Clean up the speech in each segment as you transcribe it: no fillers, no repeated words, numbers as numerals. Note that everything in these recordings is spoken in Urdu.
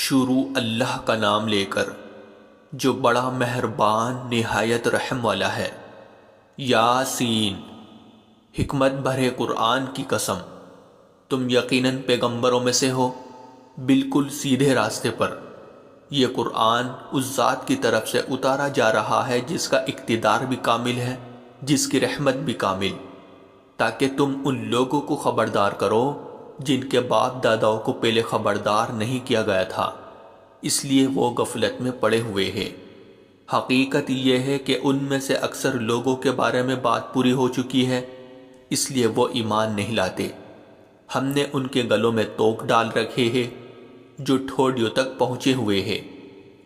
شروع اللہ کا نام لے کر جو بڑا مہربان نہایت رحم والا ہے۔ یاسین، حکمت بھرے قرآن کی قسم، تم یقیناً پیغمبروں میں سے ہو، بالکل سیدھے راستے پر۔ یہ قرآن اس ذات کی طرف سے اتارا جا رہا ہے جس کا اقتدار بھی کامل ہے، جس کی رحمت بھی کامل، تاکہ تم ان لوگوں کو خبردار کرو جن کے باپ داداؤں کو پہلے خبردار نہیں کیا گیا تھا، اس لیے وہ غفلت میں پڑے ہوئے ہیں۔ حقیقت یہ ہے کہ ان میں سے اکثر لوگوں کے بارے میں بات پوری ہو چکی ہے، اس لیے وہ ایمان نہیں لاتے۔ ہم نے ان کے گلوں میں توق ڈال رکھے ہیں جو ٹھوڑیوں تک پہنچے ہوئے ہیں،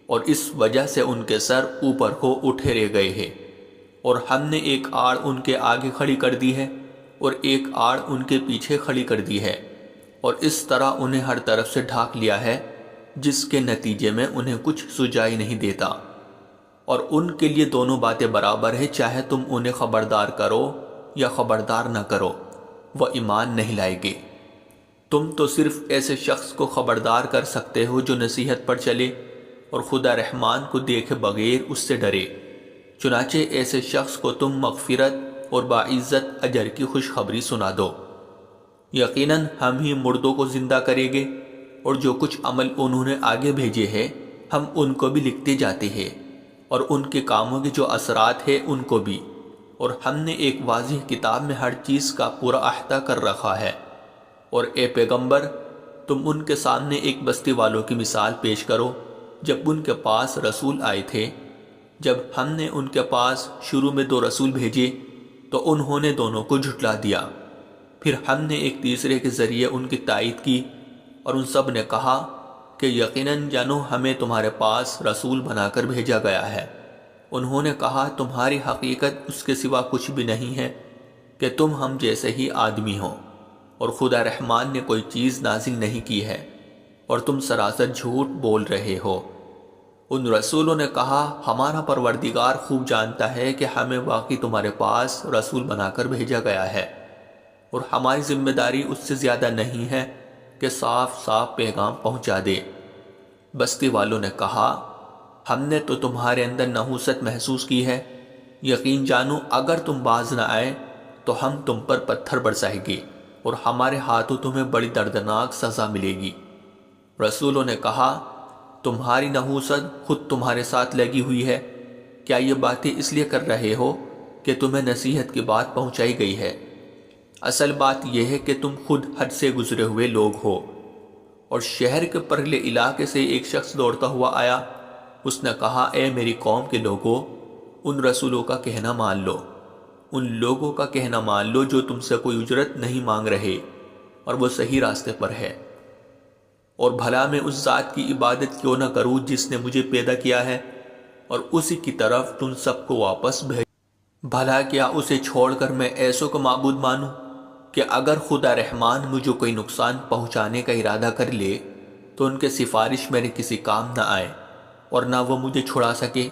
اور اس وجہ سے ان کے سر اوپر کو اٹھے رہ گئے ہیں، اور ہم نے ایک آڑ ان کے آگے کھڑی کر دی ہے اور ایک آڑ ان کے پیچھے کھڑی کر دی ہے، اور اس طرح انہیں ہر طرف سے ڈھانک لیا ہے، جس کے نتیجے میں انہیں کچھ سجائی نہیں دیتا۔ اور ان کے لیے دونوں باتیں برابر ہیں، چاہے تم انہیں خبردار کرو یا خبردار نہ کرو، وہ ایمان نہیں لائیں گے۔ تم تو صرف ایسے شخص کو خبردار کر سکتے ہو جو نصیحت پر چلے اور خدا رحمان کو دیکھے بغیر اس سے ڈرے۔ چنانچہ ایسے شخص کو تم مغفرت اور باعزت اجر کی خوشخبری سنا دو۔ یقیناً ہم ہی مردوں کو زندہ کریں گے، اور جو کچھ عمل انہوں نے آگے بھیجے ہیں ہم ان کو بھی لکھتے جاتے ہیں، اور ان کے کاموں کے جو اثرات ہیں ان کو بھی، اور ہم نے ایک واضح کتاب میں ہر چیز کا پورا احاطہ کر رکھا ہے۔ اور اے پیغمبر، تم ان کے سامنے ایک بستی والوں کی مثال پیش کرو جب ان کے پاس رسول آئے تھے۔ جب ہم نے ان کے پاس شروع میں 2 رسول بھیجے تو انہوں نے دونوں کو جھٹلا دیا، پھر ہم نے ایک تیسرے کے ذریعے ان کی تائید کی، اور ان سب نے کہا کہ یقیناً جانو ہمیں تمہارے پاس رسول بنا کر بھیجا گیا ہے۔ انہوں نے کہا تمہاری حقیقت اس کے سوا کچھ بھی نہیں ہے کہ تم ہم جیسے ہی آدمی ہو، اور خدا رحمان نے کوئی چیز نازل نہیں کی ہے، اور تم سراسر جھوٹ بول رہے ہو۔ ان رسولوں نے کہا ہمارا پروردگار خوب جانتا ہے کہ ہمیں واقعی تمہارے پاس رسول بنا کر بھیجا گیا ہے، اور ہماری ذمہ داری اس سے زیادہ نہیں ہے کہ صاف صاف پیغام پہنچا دے۔ بستی والوں نے کہا ہم نے تو تمہارے اندر نحوست محسوس کی ہے، یقین جانو اگر تم باز نہ آئے تو ہم تم پر پتھر برسائیں گے، اور ہمارے ہاتھوں تمہیں بڑی دردناک سزا ملے گی۔ رسولوں نے کہا تمہاری نحوست خود تمہارے ساتھ لگی ہوئی ہے، کیا یہ باتیں اس لیے کر رہے ہو کہ تمہیں نصیحت کی بات پہنچائی گئی ہے؟ اصل بات یہ ہے کہ تم خود حد سے گزرے ہوئے لوگ ہو۔ اور شہر کے پرلے علاقے سے ایک شخص دوڑتا ہوا آیا، اس نے کہا اے میری قوم کے لوگوں، ان رسولوں کا کہنا مان لو، ان لوگوں کا کہنا مان لو جو تم سے کوئی اجرت نہیں مانگ رہے، اور وہ صحیح راستے پر ہے۔ اور بھلا میں اس ذات کی عبادت کیوں نہ کروں جس نے مجھے پیدا کیا ہے اور اسی کی طرف تم سب کو واپس بھیج۔ بھلا کیا اسے چھوڑ کر میں ایسوں کو معبود مانوں کہ اگر خدا رحمان مجھے کوئی نقصان پہنچانے کا ارادہ کر لے تو ان کے سفارش میرے کسی کام نہ آئے، اور نہ وہ مجھے چھڑا سکے۔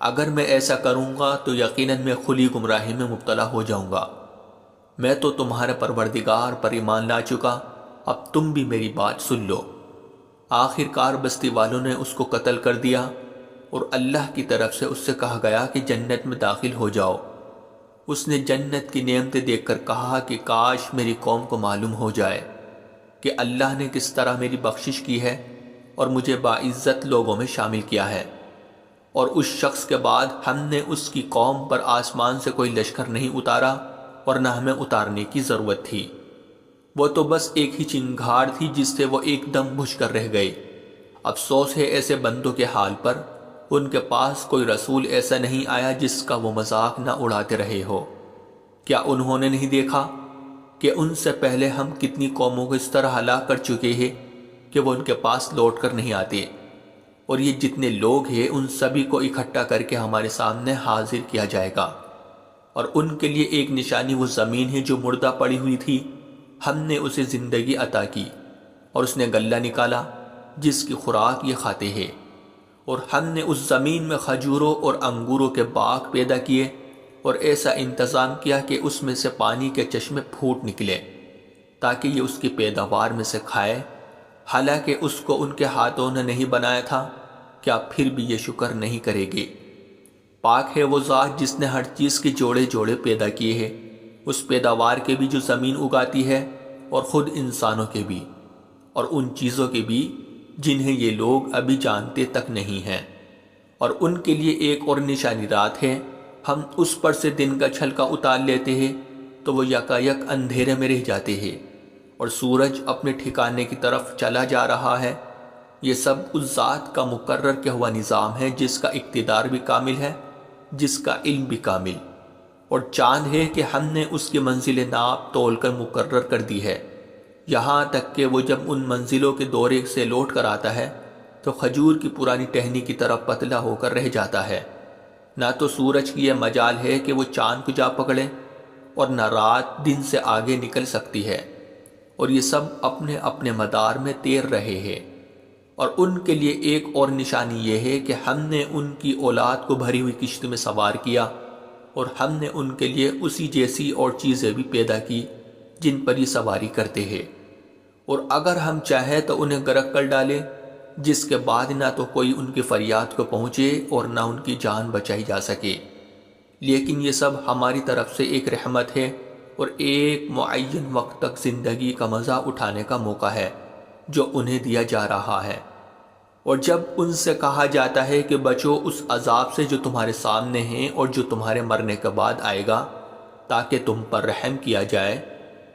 اگر میں ایسا کروں گا تو یقیناً میں کھلی گمراہی میں مبتلا ہو جاؤں گا۔ میں تو تمہارے پروردگار پر ایمان لا چکا، اب تم بھی میری بات سن لو۔ آخر کار بستی والوں نے اس کو قتل کر دیا، اور اللہ کی طرف سے اس سے کہا گیا کہ جنت میں داخل ہو جاؤ۔ اس نے جنت کی نعمتیں دیکھ کر کہا کہ کاش میری قوم کو معلوم ہو جائے کہ اللہ نے کس طرح میری بخشش کی ہے اور مجھے باعزت لوگوں میں شامل کیا ہے۔ اور اس شخص کے بعد ہم نے اس کی قوم پر آسمان سے کوئی لشکر نہیں اتارا، اور نہ ہمیں اتارنے کی ضرورت تھی۔ وہ تو بس ایک ہی چنگھاڑ تھی جس سے وہ ایک دم بجھ کر رہ گئی۔ افسوس ہے ایسے بندوں کے حال پر، ان کے پاس کوئی رسول ایسا نہیں آیا جس کا وہ مذاق نہ اڑاتے رہے ہو۔ کیا انہوں نے نہیں دیکھا کہ ان سے پہلے ہم کتنی قوموں کو اس طرح ہلاک کر چکے ہیں کہ وہ ان کے پاس لوٹ کر نہیں آتے؟ اور یہ جتنے لوگ ہیں ان سبھی کو اکٹھا کر کے ہمارے سامنے حاضر کیا جائے گا، اور ان کے لیے ایک نشانی وہ زمین ہے جو مردہ پڑی ہوئی تھی، ہم نے اسے زندگی عطا کی، اور اس نے غلہ نکالا جس کی خوراک یہ کھاتے ہیں۔ اور ہم نے اس زمین میں کھجوروں اور انگوروں کے باغ پیدا کیے، اور ایسا انتظام کیا کہ اس میں سے پانی کے چشمے پھوٹ نکلے تاکہ یہ اس کی پیداوار میں سے کھائے۔ حالانکہ اس کو ان کے ہاتھوں نے نہیں بنایا تھا، کیا پھر بھی یہ شکر نہیں کرے گے؟ پاک ہے وہ ذات جس نے ہر چیز کے جوڑے جوڑے پیدا کیے ہیں، اس پیداوار کے بھی جو زمین اگاتی ہے اور خود انسانوں کے بھی، اور ان چیزوں کے بھی جنہیں یہ لوگ ابھی جانتے تک نہیں ہیں۔ اور ان کے لیے ایک اور نشانی رات ہے، ہم اس پر سے دن کا چھلکا اتار لیتے ہیں تو وہ یکایک اندھیرے میں رہ جاتے ہیں، اور سورج اپنے ٹھکانے کی طرف چلا جا رہا ہے۔ یہ سب اس ذات کا مقرر کیا ہوا نظام ہے جس کا اقتدار بھی کامل ہے، جس کا علم بھی کامل، اور چاند ہے کہ ہم نے اس کی منزل ناپ تول کر مقرر کر دی ہے، یہاں تک کہ وہ جب ان منزلوں کے دورے سے لوٹ کر آتا ہے تو کھجور کی پرانی ٹہنی کی طرح پتلا ہو کر رہ جاتا ہے۔ نہ تو سورج کی یہ مجال ہے کہ وہ چاند کو جا پکڑے، اور نہ رات دن سے آگے نکل سکتی ہے، اور یہ سب اپنے اپنے مدار میں تیر رہے ہیں۔ اور ان کے لیے ایک اور نشانی یہ ہے کہ ہم نے ان کی اولاد کو بھری ہوئی کشتی میں سوار کیا، اور ہم نے ان کے لیے اسی جیسی اور چیزیں بھی پیدا کی جن پر یہ سواری کرتے ہیں، اور اگر ہم چاہیں تو انہیں غرق کر ڈالیں، جس کے بعد نہ تو کوئی ان کی فریاد کو پہنچے اور نہ ان کی جان بچائی جا سکے۔ لیکن یہ سب ہماری طرف سے ایک رحمت ہے اور ایک معین وقت تک زندگی کا مزہ اٹھانے کا موقع ہے جو انہیں دیا جا رہا ہے۔ اور جب ان سے کہا جاتا ہے کہ بچو اس عذاب سے جو تمہارے سامنے ہیں اور جو تمہارے مرنے کے بعد آئے گا تاکہ تم پر رحم کیا جائے،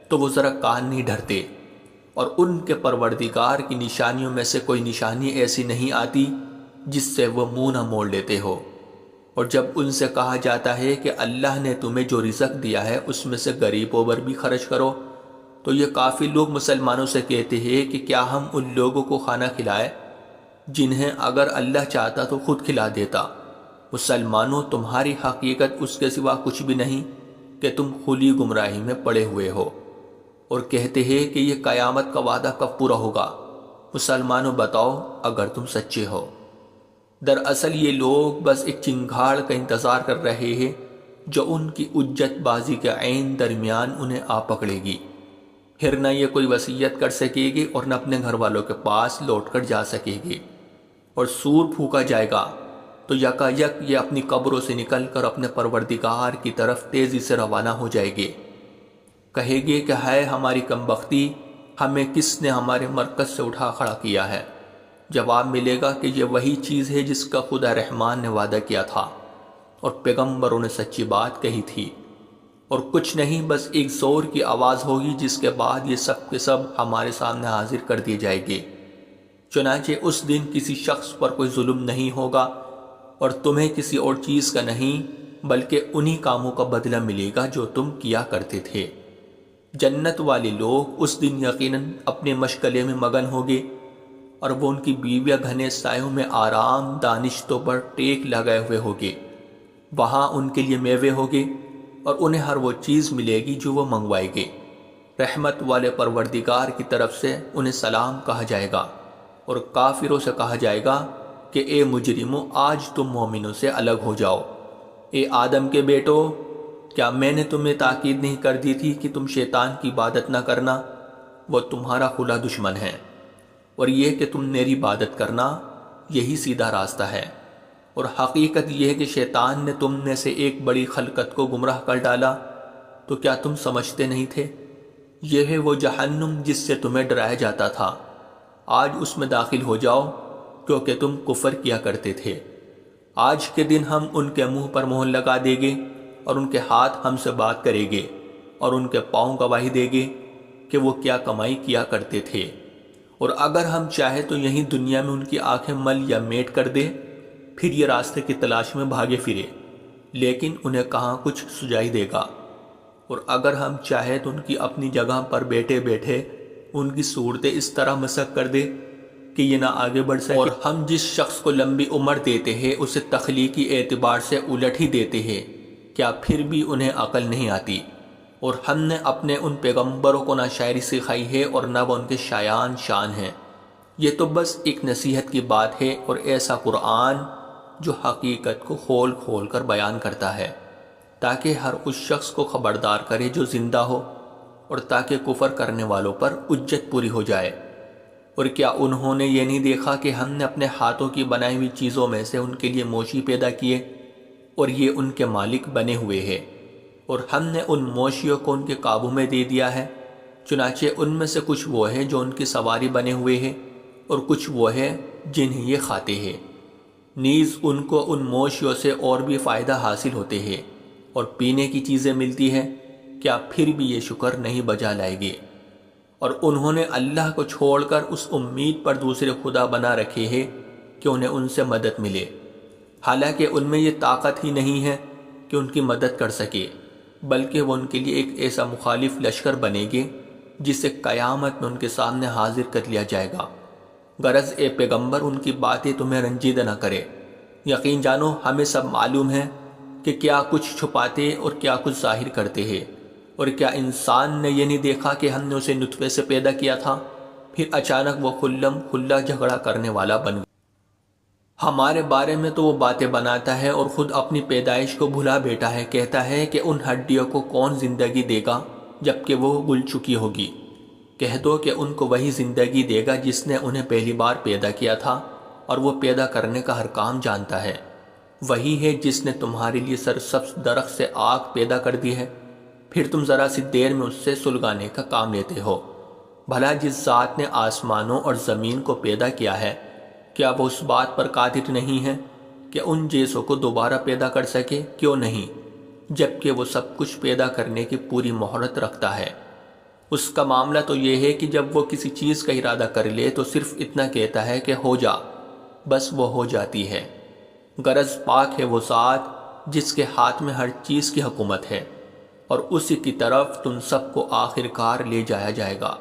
تو وہ ذرا کان نہیں دھرتے، اور ان کے پروردگار کی نشانیوں میں سے کوئی نشانی ایسی نہیں آتی جس سے وہ منہ نہ موڑ لیتے ہو۔ اور جب ان سے کہا جاتا ہے کہ اللہ نے تمہیں جو رزق دیا ہے اس میں سے غریبوں پر بھی خرچ کرو، تو یہ کافی لوگ مسلمانوں سے کہتے ہیں کہ کیا ہم ان لوگوں کو کھانا کھلائے جنہیں اگر اللہ چاہتا تو خود کھلا دیتا۔ مسلمانوں، تمہاری حقیقت اس کے سوا کچھ بھی نہیں کہ تم کھلی گمراہی میں پڑے ہوئے ہو۔ اور کہتے ہیں کہ یہ قیامت کا وعدہ کب پورا ہوگا؟ مسلمانوں بتاؤ اگر تم سچے ہو۔ دراصل یہ لوگ بس ایک چنگھاڑ کا انتظار کر رہے ہیں جو ان کی اجت بازی کے عین درمیان انہیں آ پکڑے گی، پھر نہ یہ کوئی وصیت کر سکے گی اور نہ اپنے گھر والوں کے پاس لوٹ کر جا سکے گی۔ اور سور پھونکا جائے گا تو یکایک یہ اپنی قبروں سے نکل کر اپنے پروردگار کی طرف تیزی سے روانہ ہو جائے گے۔ کہے گے کہ ہے ہماری کمبختی، ہمیں کس نے ہمارے مرکز سے اٹھا کھڑا کیا ہے؟ جواب ملے گا کہ یہ وہی چیز ہے جس کا خدا رحمان نے وعدہ کیا تھا اور پیغمبروں نے سچی بات کہی تھی، اور کچھ نہیں، بس ایک زور کی آواز ہوگی جس کے بعد یہ سب کے سب ہمارے سامنے حاضر کر دیے جائیں گے۔ چنانچہ اس دن کسی شخص پر کوئی ظلم نہیں ہوگا اور تمہیں کسی اور چیز کا نہیں بلکہ انہی کاموں کا بدلہ ملے گا جو تم کیا کرتے تھے۔ جنت والے لوگ اس دن یقیناً اپنے مشغلے میں مگن ہوگے، اور وہ ان کی بیویاں گھنے سایوں میں آرام دانشتوں پر ٹیک لگائے ہوئے ہوگے۔ وہاں ان کے لیے میوے ہوگے اور انہیں ہر وہ چیز ملے گی جو وہ منگوائے گے۔ رحمت والے پروردگار کی طرف سے انہیں سلام کہا جائے گا، اور کافروں سے کہا جائے گا کہ اے مجرموں، آج تم مومنوں سے الگ ہو جاؤ۔ اے آدم کے بیٹو، کیا میں نے تمہیں تاکید نہیں کر دی تھی کہ تم شیطان کی عبادت نہ کرنا؟ وہ تمہارا کھلا دشمن ہے، اور یہ کہ تم میری عبادت کرنا، یہی سیدھا راستہ ہے۔ اور حقیقت یہ ہے کہ شیطان نے تم میں سے ایک بڑی خلقت کو گمراہ کر ڈالا، تو کیا تم سمجھتے نہیں تھے؟ یہ ہے وہ جہنم جس سے تمہیں ڈرایا جاتا تھا، آج اس میں داخل ہو جاؤ کیونکہ تم کفر کیا کرتے تھے۔ آج کے دن ہم ان کے منہ پر مہر لگا دیں گے، اور ان کے ہاتھ ہم سے بات کریں گے، اور ان کے پاؤں گواہی دیں گے کہ وہ کیا کمائی کیا کرتے تھے۔ اور اگر ہم چاہیں تو یہیں دنیا میں ان کی آنکھیں مل یا میٹ کر دے، پھر یہ راستے کی تلاش میں بھاگے پھرے، لیکن انہیں کہاں کچھ سجائی دے گا۔ اور اگر ہم چاہیں تو ان کی اپنی جگہ پر بیٹھے بیٹھے ان کی صورتیں اس طرح مسخ کر دے کہ یہ نہ آگے بڑھ سکے۔ اور ہم جس شخص کو لمبی عمر دیتے ہیں اسے تخلیقی اعتبار سے الٹ ہی دیتے ہیں، کیا پھر بھی انہیں عقل نہیں آتی؟ اور ہم نے اپنے ان پیغمبروں کو نہ شاعری سکھائی ہے اور نہ وہ ان کے شایان شان ہیں۔ یہ تو بس ایک نصیحت کی بات ہے، اور ایسا قرآن جو حقیقت کو کھول کھول کر بیان کرتا ہے تاکہ ہر اس شخص کو خبردار کرے جو زندہ ہو، اور تاکہ کفر کرنے والوں پر حجت پوری ہو جائے۔ اور کیا انہوں نے یہ نہیں دیکھا کہ ہم نے اپنے ہاتھوں کی بنائی ہوئی چیزوں میں سے ان کے لیے موشی پیدا کیے اور یہ ان کے مالک بنے ہوئے ہیں، اور ہم نے ان موشیوں کو ان کے قابو میں دے دیا ہے، چنانچہ ان میں سے کچھ وہ ہے جو ان کی سواری بنے ہوئے ہیں اور کچھ وہ ہے جنہیں یہ کھاتے ہیں۔ نیز ان کو ان موشیوں سے اور بھی فائدہ حاصل ہوتے ہیں اور پینے کی چیزیں ملتی ہیں، کیا پھر بھی یہ شکر نہیں بجا لائے گے؟ اور انہوں نے اللہ کو چھوڑ کر اس امید پر دوسرے خدا بنا رکھے ہیں کہ انہیں ان سے مدد ملے، حالانکہ ان میں یہ طاقت ہی نہیں ہے کہ ان کی مدد کر سکے، بلکہ وہ ان کے لیے ایک ایسا مخالف لشکر بنے گے جسے قیامت میں ان کے سامنے حاضر کر لیا جائے گا۔ غرض اے پیغمبر ان کی باتیں تمہیں رنجیدہ نہ کرے، یقین جانو ہمیں سب معلوم ہے کہ کیا کچھ چھپاتے اور کیا کچھ ظاہر کرتے ہیں۔ اور کیا انسان نے یہ نہیں دیکھا کہ ہم نے اسے نطفے سے پیدا کیا تھا، پھر اچانک وہ خلم کھلا جھگڑا کرنے والا بن گیا؟ ہمارے بارے میں تو وہ باتیں بناتا ہے اور خود اپنی پیدائش کو بھلا بیٹھا ہے، کہتا ہے کہ ان ہڈیوں کو کون زندگی دے گا جبکہ وہ گل چکی ہوگی؟ کہہ دو کہ ان کو وہی زندگی دے گا جس نے انہیں پہلی بار پیدا کیا تھا، اور وہ پیدا کرنے کا ہر کام جانتا ہے۔ وہی ہے جس نے تمہارے لیے سرسبز درخت سے آگ پیدا کر دی ہے، پھر تم ذرا سی دیر میں اس سے سلگانے کا کام لیتے ہو۔ بھلا جس ذات نے آسمانوں اور زمین کو پیدا کیا ہے، کیا وہ اس بات پر قادر نہیں ہے کہ ان جیسوں کو دوبارہ پیدا کر سکے؟ کیوں نہیں، جبکہ وہ سب کچھ پیدا کرنے کی پوری مہارت رکھتا ہے۔ اس کا معاملہ تو یہ ہے کہ جب وہ کسی چیز کا ارادہ کر لے تو صرف اتنا کہتا ہے کہ ہو جا، بس وہ ہو جاتی ہے۔ غرض پاک ہے وہ ذات جس کے ہاتھ میں ہر چیز کی حکومت ہے، اور اسی کی طرف تم سب کو آخر کار لے جایا جائے گا۔